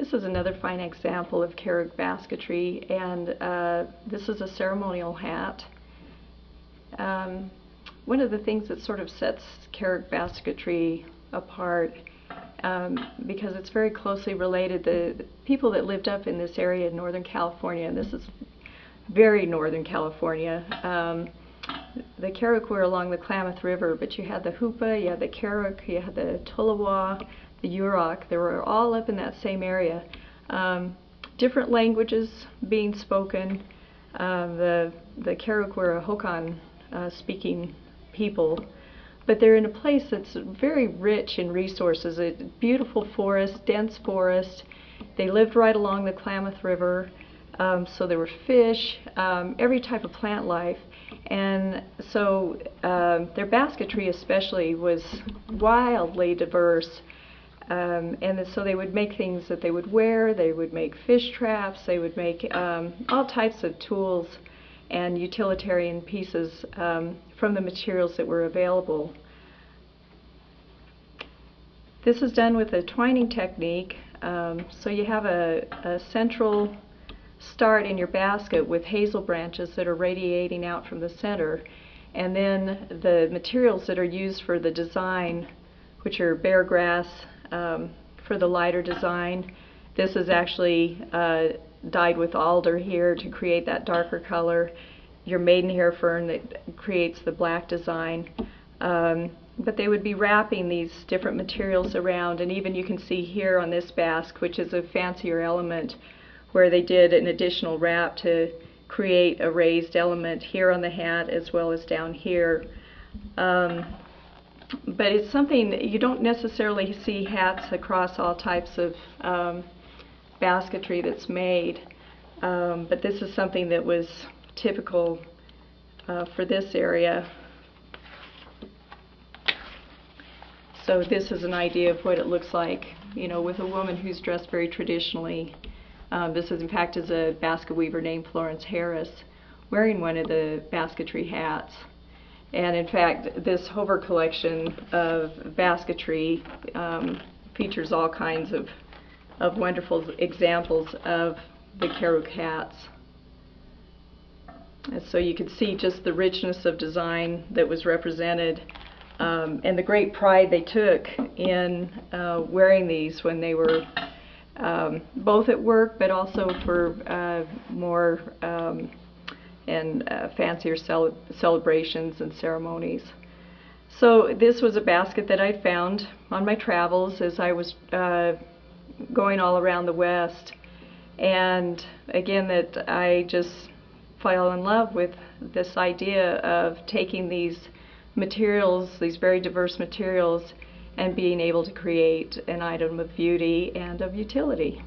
This is another fine example of Carrick basketry, and this is a ceremonial hat. One of the things that sort of sets Carrick basketry apart, because it's very closely related, the people that lived up in this area in Northern California, and this is very Northern California, the Carrick were along the Klamath River, but you had the Hoopa, you had the Carrick, you had the Tolowa, the Yurok. They were all up in that same area. Different languages being spoken. The Carrick were a Hokan speaking people, but they're in a place that's very rich in resources. A beautiful forest, dense forest. They lived right along the Klamath River, so there were fish, every type of plant life. And so their basketry especially was wildly diverse. And so they would make things that they would wear, they would make fish traps, they would make all types of tools and utilitarian pieces from the materials that were available. This is done with a twining technique, so you have a central start in your basket with hazel branches that are radiating out from the center, and then the materials that are used for the design, which are bear grass for the lighter design. This is actually dyed with alder here to create that darker color. Your maidenhair fern that creates the black design. But they would be wrapping these different materials around, and even you can see here on this basque, which is a fancier element, where they did an additional wrap to create a raised element here on the hat as well as down here. But it's something, you don't necessarily see hats across all types of basketry that's made, but this is something that was typical for this area. So this is an idea of what it looks like, you know, with a woman who's dressed very traditionally. This is, in fact, is a basket weaver named Florence Harris wearing one of the basketry hats. And in fact, this Hover collection of basketry features all kinds of wonderful examples of the Carrick hats. And so you could see just the richness of design that was represented, and the great pride they took in wearing these when they were both at work, but also for more and fancier celebrations and ceremonies. So this was a basket that I found on my travels as I was going all around the West, and again that I just fell in love with this idea of taking these materials, these very diverse materials, and being able to create an item of beauty and of utility.